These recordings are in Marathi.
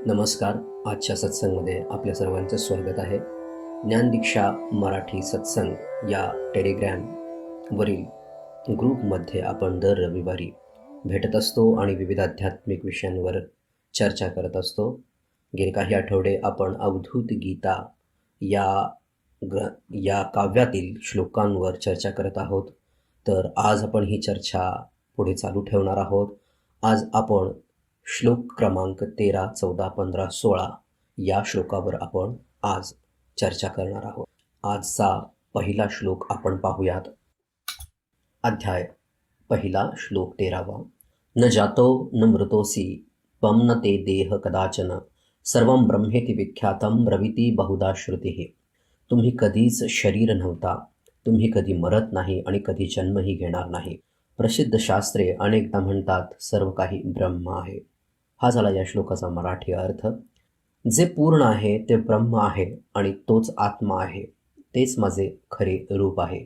नमस्कार. आजच्या सत्संगमध्ये आपल्या सर्वांचं स्वागत आहे. ज्ञानदीक्षा मराठी सत्संग या टेलिग्रामवरील ग्रुपमध्ये आपण दर रविवारी भेटत असतो आणि विविध आध्यात्मिक विषयांवर चर्चा करत असतो. गेले काही आठवडे आपण अवधूत गीता या काव्यातील श्लोकांवर चर्चा करत आहोत. तर आज आपण ही चर्चा पुढे चालू ठेवणार आहोत. आज आपण श्लोक क्रमांक 13, 14, 15, 16 या श्लोकावर आपण आज चर्चा करणार आहोत. आजचा पहिला श्लोक आपण पाहूयात. अध्याय पहिला, श्लोक 13. न जातो न मृतोसी त्वं न ते देह कदाचन सर्वं ब्रह्मेति विख्यातं ब्रवीति बहुधा श्रुतिः. तुम्ही कधीच शरीर नव्हता, तुम्ही कधी मरत नाही आणि कधी जन्मही घेणार नाही. प्रसिद्ध शास्त्रे अनेकदा म्हणतात सर्व काही ब्रह्म आहे. हा झाला या श्लोकाचा मराठी अर्थ. जे पूर्ण आहे ते ब्रह्म आहे आणि तोच आत्मा आहे. तेच माझे खरे रूप आहे.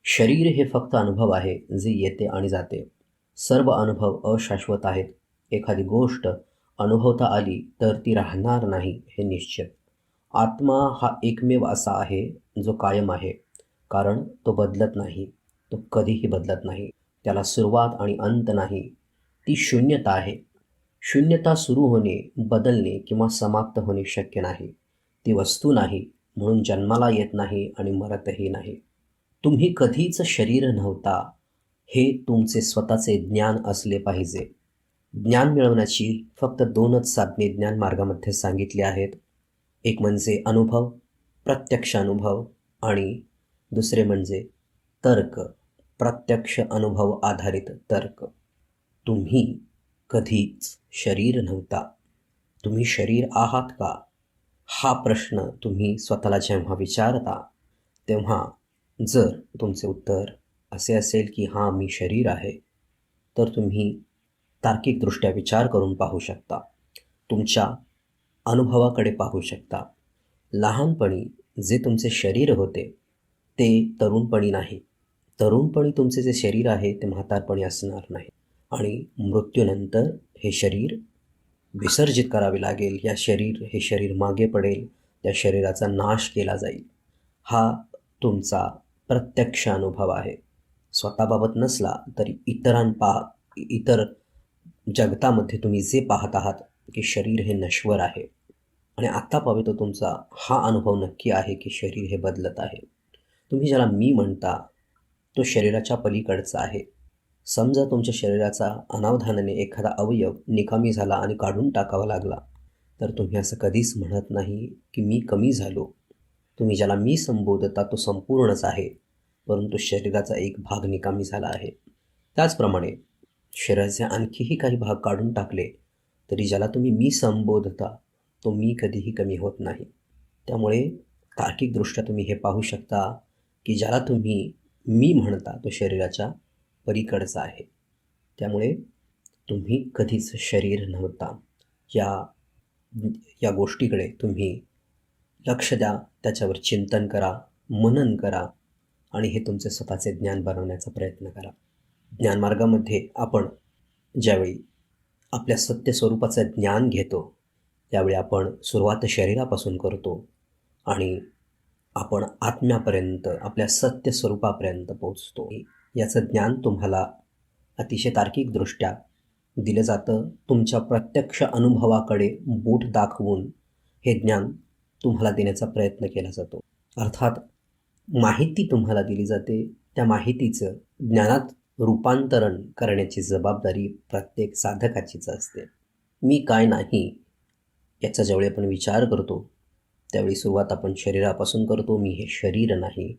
शरीर हे फक्त अनुभव आहे जे येते आणि जाते. सर्व अनुभव अशाश्वत आहेत. एखादी गोष्ट अनुभवता आली तर ती राहणार नाही हे निश्चित. आत्मा हा एकमेव असा आहे जो कायम आहे, कारण तो बदलत नाही, तो कधीही बदलत नाही. त्याला सुरुवात आणि अंत नाही. ती शून्यता आहे. शून्यता सुरू होणे, बदलणे किंवा समाप्त होणे शक्य नाही. ती वस्तू नाही, म्हणून जन्माला येत नाही आणि मरतही नाही. तुम्ही कधीच शरीर नव्हता हे तुमचे स्वतःचे ज्ञान असले पाहिजे. ज्ञान मिळवण्याची फक्त 2च साधने ज्ञान मार्गामध्ये सांगितली आहेत. एक म्हणजे अनुभव, प्रत्यक्ष अनुभव, आणि दुसरे म्हणजे तर्क, प्रत्यक्ष अनुभव आधारित तर्क. तुम्ही कधीच शरीर नव्हता. तुम्ही शरीर आहात का? हा प्रश्न तुम्ही स्वतःला जेव्हा विचारता तेव्हा जर तुमचे उत्तर असे असेल की हां, मी शरीर आहे, तर तुम्ही तार्किकदृष्ट्या विचार करून पाहू शकता. तुमच्या अनुभवाकडे पाहू शकता. लहानपणी जे तुमचे शरीर होते ते तरुणपणी नाही. तरुणपणी तुमचे जे शरीर आहे ते म्हातारपणी असणार नाही. आणि मृत्यूनंतर हे शरीर विसर्जित करावे लागेल. हे शरीर मागे पडेल. त्या शरीराचा नाश केला जाईल. हा तुमचा प्रत्यक्ष अनुभव आहे. स्वतःबाबत नसला तरी इतर जगतामध्ये तुम्ही जे पाहत आहात की शरीर हे नश्वर आहे, आणि आत्ता पावे तो तुमचा हा अनुभव नक्की आहे की शरीर हे बदलत आहे. तुम्ही ज्याला मी म्हणता तो शरीराच्या पलीकडचा आहे. समजा तुमच्या शरीराचा अनावधानाने एखादा अवयव निकामी झाला आणि काढून टाकावा लागला, तर तुम्ही असं कधीच म्हणत नाही की मी कमी झालो. तुम्ही ज्याला मी संबोधता तो संपूर्णच आहे, परंतु शरीराचा एक भाग निकामी झाला आहे. त्याचप्रमाणे शरीराचे आणखीही काही भाग काढून टाकले तरी ज्याला तुम्ही मी संबोधता तो मी कधीही कमी होत नाही. त्यामुळे तार्किकदृष्ट्या तुम्ही हे पाहू शकता की ज्याला तुम्ही मी म्हणता तो शरीराच्या पलीकडचा आहे. त्यामुळे तुम्ही कधीच शरीर नव्हता. या गोष्टीकडे तुम्ही लक्ष द्या, त्याच्यावर चिंतन करा, मनन करा आणि हे तुमचे स्वतःचे ज्ञान बनवण्याचा प्रयत्न करा. ज्ञानमार्गामध्ये आपण ज्यावेळी आपल्या सत्य स्वरूपाचं ज्ञान घेतो त्यावेळी आपण सुरुवात शरीरापासून करतो आणि आपण आत्म्यापर्यंत, आपल्या सत्य स्वरूपापर्यंत पोचतो. याचं ज्ञान तुम्हाला अतिशय तार्किकदृष्ट्या दिलं जातं. तुमच्या प्रत्यक्ष अनुभवाकडे बोट दाखवून हे ज्ञान तुम्हाला देण्याचा प्रयत्न केला जातो. अर्थात माहिती तुम्हाला दिली जाते. त्या माहितीचं ज्ञानात रूपांतरण करण्याची जबाबदारी प्रत्येक साधकाचीच असते. मी काय नाही याचा ज्यावेळी आपण विचार करतो त्यावेळी सुरुवात आपण शरीरापासून करतो. मी हे शरीर नाही,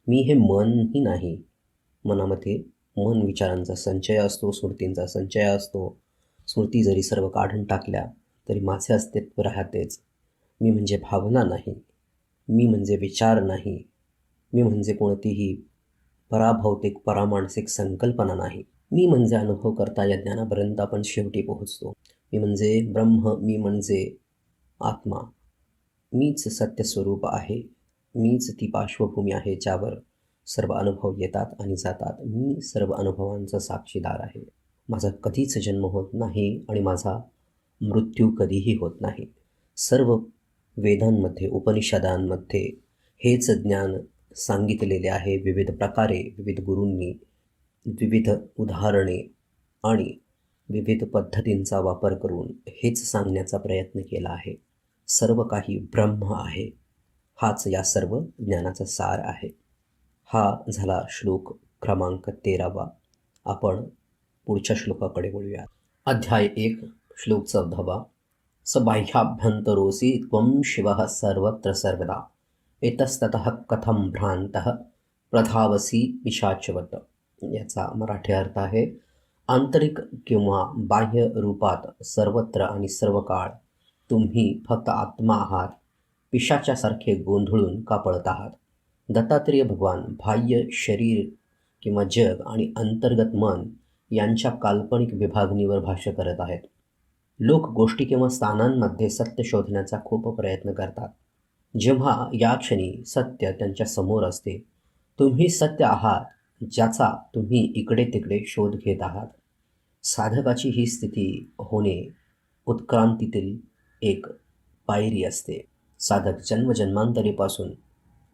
मी हे मनही नाही. मनामध्ये मन विचारांचा संचय असतो, स्मृतींचा संचय असतो. स्मृती जरी सर्व काढून टाकल्या तरी माझे अस्तित्व राहतेच. मी म्हणजे भावना नाही, मी म्हणजे विचार नाही, मी म्हणजे कोणतीही पराभौतिक परामानसिक संकल्पना नाही. मी म्हणजे अनुभव करता या ज्ञानापर्यंत आपण शेवटी पोहोचतो. मी म्हणजे ब्रह्म, मी म्हणजे आत्मा, मीच सत्यस्वरूप आहे, मीच ती पार्श्वभूमी आहे ज्यावर सर्व अनुभव येतात आणि जातात. मी सर्व अनुभवांचा साक्षीदार आहे. माझा कधीच जन्म होत नाही आणि माझा मृत्यू कधीही होत नाही. सर्व वेदांमध्ये, उपनिषदांमध्ये हेच ज्ञान सांगितलेले आहे. विविध प्रकारे, विविध गुरूंनी, विविध उदाहरणे आणि विविध पद्धतींचा वापर करून हेच सांगण्याचा प्रयत्न केला आहे. सर्व काही ब्रह्म आहे. हाच या सर्व ज्ञानाचा सार आहे. हा झाला श्लोक क्रमांक 13वा. आपण पुढच्या श्लोकाकडे वळूया. अध्याय 1 श्लोक 14वा. स बाह्याभ्यंतरोऽसि त्वं शिवः सर्वत्र सर्वदा इतस्ततः कथं भ्रान्तः प्रधावसी पिशाचवत. याचा मराठी अर्थ आहे, आंतरिक किंवा बाह्य रूपात सर्वत्र आणि सर्व काळ तुम्ही फक्त आत्मा आहात, पिशाच्यासारखे गोंधळून का पळत आहात. दत्तात्रेय भगवान बाह्य शरीर किंवा जग आणि अंतर्गत मन यांच्या काल्पनिक विभागणीवर भाष्य करत आहेत. लोक गोष्टी किंवा स्थानांमध्ये सत्य शोधण्याचा खूप प्रयत्न करतात. जेव्हा या क्षणी सत्य त्यांच्या समोर असते, तुम्ही सत्य आहात ज्याचा तुम्ही इकडे तिकडे शोध घेत आहात. साधकाची ही स्थिती होणे उत्क्रांतीतील एक पायरी असते. साधक जन्मजन्मांतरीपासून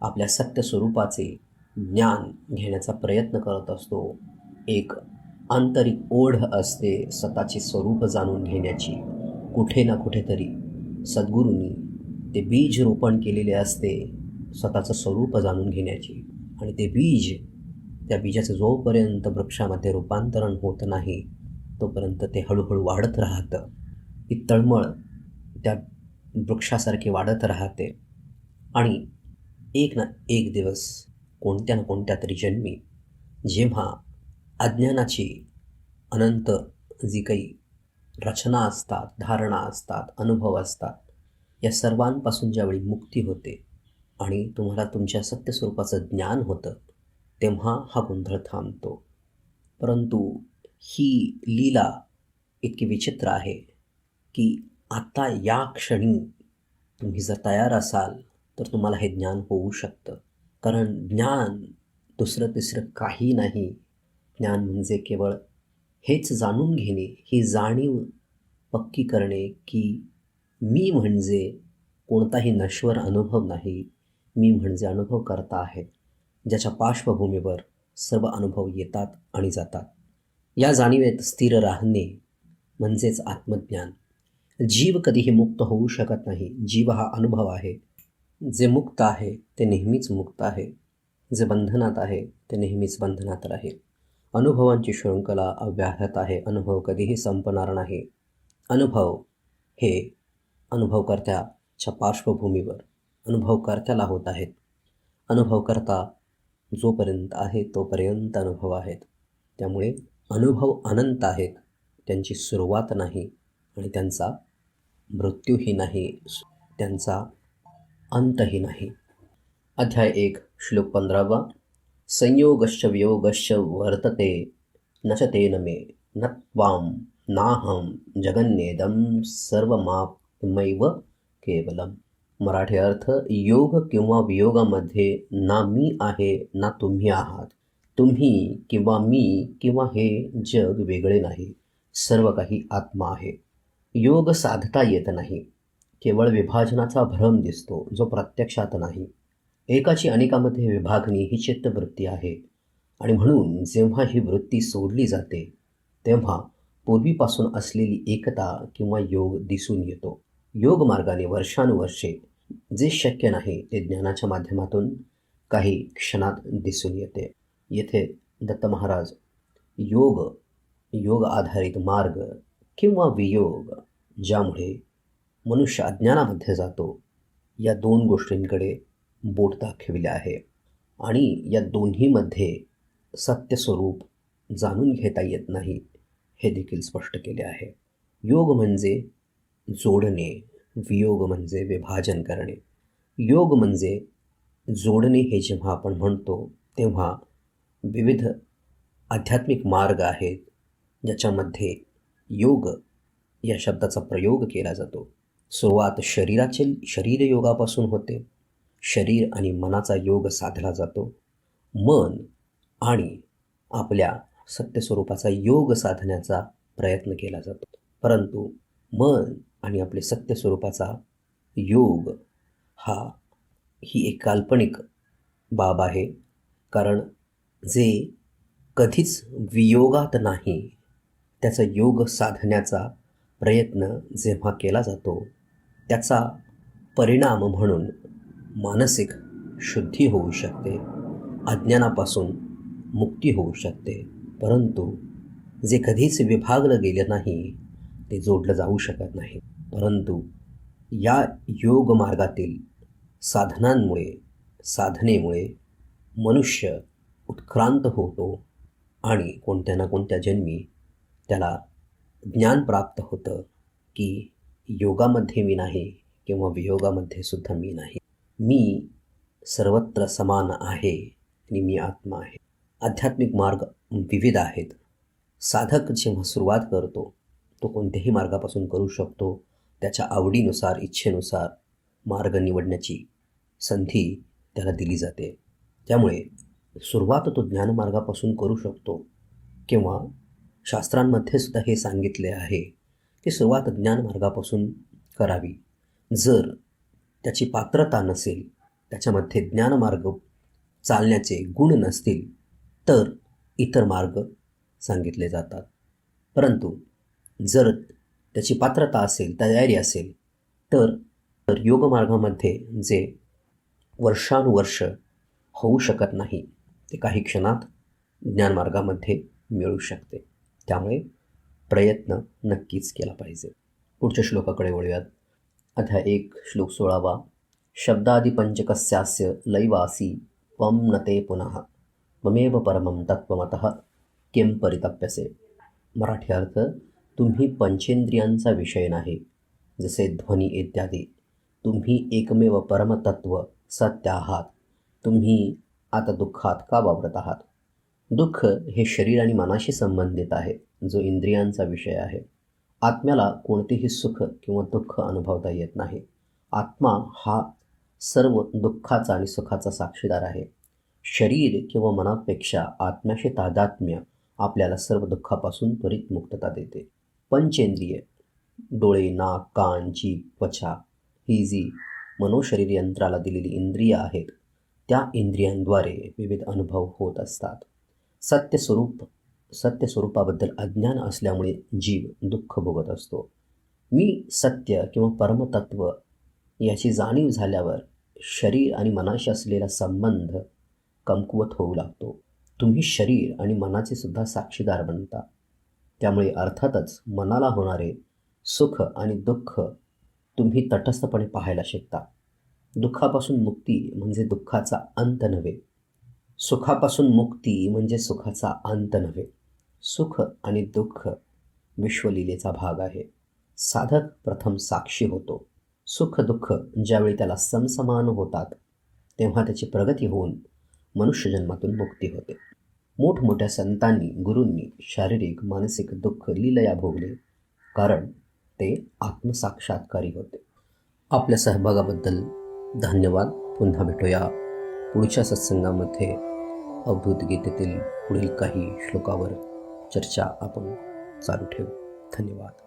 आपल्या सत्य स्वरूपाचे ज्ञान घेण्याचा प्रयत्न करत असतो. एक आंतरिक ओढ असते स्वतःचे स्वरूप जाणून घेण्याची. कुठे ना कुठेतरी सद्गुरूंनी ते बीज रोपण केलेले असते स्वतःचं स्वरूप जाणून घेण्याची. आणि ते बीज, त्या बीजाचं जोपर्यंत वृक्षामध्ये रूपांतरण होत नाही तोपर्यंत ते हळूहळू वाढत राहतं. ती तळमळ त्या वृक्षासारखी वाढत राहते. आणि एक ना एक दिवस कोणत्या ना कोणत्या तरी जन्मी, जेव्हा अज्ञानाची अनंत जी काही रचना असतात, धारणा असतात, अनुभव असतात, या सर्वांपासून ज्यावेळी मुक्ती होते आणि तुम्हाला तुमच्या सत्यस्वरूपाचं ज्ञान होतं, तेव्हा हा गोंधळ थांबतो. परंतु ही लीला इतकी विचित्र आहे की आता या क्षणी तुम्ही जर तयार असाल तर तुम्हाला हे ज्ञान होऊ शकतं. कारण ज्ञान दुसरं तिसरं काही नाही. ज्ञान म्हणजे केवळ हेच जाणून घेणे, ही जाणीव पक्की करणे की मी म्हणजे कोणताही नश्वर अनुभव नाही, मी म्हणजे अनुभव करता आहे, ज्याच्या पार्श्वभूमीवर सर्व अनुभव येतात आणि जातात. या जाणीवेत स्थिर राहणे म्हणजेच आत्मज्ञान. जीव कधीही मुक्त होऊ शकत नाही. जीव हा अनुभव आहे. जे मुक्त आहे ते नेहमीच मुक्त आहे, जे बंधनात आहे ते नेहमीच बंधनात राहील. अनुभवांची शृंखला अव्याहत आहे. अनुभव कधीही संपणार नाही. अनुभव हे अनुभवकर्त्याच्या पार्श्वभूमीवर अनुभवकर्त्याला होत आहेत. अनुभवकर्ता जोपर्यंत आहे तोपर्यंत अनुभव आहेत. त्यामुळे अनुभव अनंत आहेत. त्यांची सुरुवात नाही आणि त्यांचा मृत्यूही नाही, त्यांचा अंतही नाही. अध्याय 1 श्लोक 15वा. संयोगश्च वियोगश्च वर्तते न च तेन मे न त्वां नाहं जगन्नेदं सर्वमात्मैव केवलम. मराठी अर्थ, योग किंवा वियोगामध्ये ना मी आहे ना तुम्ही आहात. तुम्ही किंवा मी किंवा हे जग वेगळे नाही. सर्व काही आत्मा आहे. योग साधता येत नाही. केवळ विभाजनाचा भ्रम दिसतो जो प्रत्यक्षात नाही. एकाची अनेकामध्ये विभागणी ही चित्तवृत्ती आहे. आणि म्हणून जेव्हा ही वृत्ती सोडली जाते तेव्हा पूर्वीपासून असलेली एकता किंवा योग दिसून येतो. योग मार्गाने वर्षानुवर्षे जे शक्य नाही ते ज्ञानाच्या माध्यमातून काही क्षणात दिसून येते. येथे दत्त महाराज योग आधारित मार्ग किंवा वियोग, ज्यामुळे मनुष्य अज्ञानामध्ये जातो, या दोन गोष्टींकडे बोट दाखविले आहे. आणि या दोन्हीमध्ये सत्यस्वरूप जाणून घेता येत नाही हे देखील स्पष्ट केले आहे. योग म्हणजे जोडणे, वियोग म्हणजे विभाजन करणे. योग म्हणजे जोडणे हे जेव्हा आपण म्हणतो तेव्हा विविध आध्यात्मिक मार्ग आहेत ज्याच्यामध्ये योग या शब्दाचा प्रयोग केला जातो. सुरुवात शरीर योगापासून होते. शरीर आणि मनाचा योग साधला जातो. मन आणि आपल्या सत्यस्वरूपाचा योग साधण्याचा प्रयत्न केला जातो. परंतु मन आणि आपले सत्य स्वरूपाचा योग ही एक काल्पनिक बाब आहे. कारण जे कधीच वियोगात नाही, त्याचा योग साधण्याचा प्रयत्न जेव्हा केला जातो, त्याचा परिणाम म्हणून मानसिक शुद्धी होऊ शकते, अज्ञानापासून मुक्ती होऊ शकते. परंतु जे कधीच विभागलं गेलं नाही ते जोडलं जाऊ शकत नाही. परंतु या योग मार्गातील साधनेमुळे मनुष्य उत्क्रांत होतो आणि कोणत्या ना कोणत्या जन्मी त्याला ज्ञान प्राप्त होतं की योगामध्ये मी नाही किंवा वियोगामध्ये सुद्धा मी नाही. मी सर्वत्र समान आहे आणि मी आत्मा आहे. आध्यात्मिक मार्ग विविध आहेत. साधक जेव्हा सुरुवात करतो तो कोणत्याही मार्गापासून करू शकतो. त्याच्या आवडीनुसार, इच्छेनुसार मार्ग निवडण्याची संधी त्याला दिली जाते. त्यामुळे सुरुवात तो ज्ञानमार्गापासून करू शकतो किंवा शास्त्रांमध्ये सुद्धा हे सांगितले आहे की सुरुवात ज्ञानमार्गापासून करावी. जर त्याची पात्रता नसेल, त्याच्यामध्ये ज्ञानमार्ग चालण्याचे गुण नसतील, तर इतर मार्ग सांगितले जातात. परंतु जर त्याची पात्रता असेल, तयारी असेल, तर योगमार्गामध्ये जे वर्षानुवर्ष होऊ शकत नाही ते काही क्षणात ज्ञानमार्गामध्ये मिळू शकते. त्यामुळे प्रयत्न नक्कीच केला पाहिजे. पुढच्या श्लोकाकडे वळूयात. अध्याय 1 श्लोक 16. शब्दादि पंचकस्यास्य लैवासी त्वं न ते पुनः त्वमेव परमं तत्त्वमतः किं परितप्यसे. मराठी अर्थ: तुम्ही पंचेंद्रियांचा विषय नाही, जसे ध्वनी इत्यादी. तुम्ही एकमेव परमतत्व सत्य आहात. तुम्ही आता दुःखात का वावरत आहात? दुःख हे शरीर आणि मनाशी संबंधित आहे, जो इंद्रियांचा विषय आहे. आत्म्याला कोणतेही सुख किंवा दुःख अनुभवता येत नाही. आत्मा हा सर्व दुःखाचा आणि सुखाचा साक्षीदार आहे. शरीर किंवा मनापेक्षा आत्म्याशी तादात्म्य आपल्याला सर्व दुःखापासून त्वरित मुक्तता देते. पंचेंद्रिय, डोळे, नाक, कान, जीभ, त्वचा ही जी मनोशरीर यंत्राला दिलेली इंद्रिय आहेत, त्या इंद्रियांद्वारे विविध अनुभव होत असतात. सत्य स्वरूपाबद्दल अज्ञान असल्यामुळे जीव दुःख भोगत असतो. मी सत्य किंवा परमतत्व याची जाणीव झाल्यावर शरीर आणि मनाशी असलेला संबंध कमकुवत होऊ लागतो. तुम्ही शरीर आणि मनाचे सुद्धा साक्षीदार बनता. त्यामुळे अर्थातच मनाला होणारे सुख आणि दुःख तुम्ही तटस्थपणे पाहायला शिकता. दुःखापासून मुक्ती म्हणजे दुःखाचा अंत नव्हे, सुखापासून मुक्ती म्हणजे सुखाचा अंत नव्हे. सुख आणि दुःख विश्वलीलेचा भाग आहे. साधक प्रथम साक्षी होतो. सुख दुःख ज्यावेळी त्याला समसमान होतात, तेव्हा त्याची प्रगती होऊन मनुष्यजन्मातून मुक्ती होते. मोठमोठ्या संतांनी, गुरूंनी शारीरिक मानसिक दुःख लीलया भोगले, कारण ते आत्मसाक्षात्कारी होते. आपल्या सहभागाबद्दल धन्यवाद. पुन्हा भेटूया पुढच्या सत्संगामध्ये. अवधूत गीतेतील पुढील काही श्लोकावर चर्चा आपण चालू ठेवू. धन्यवाद.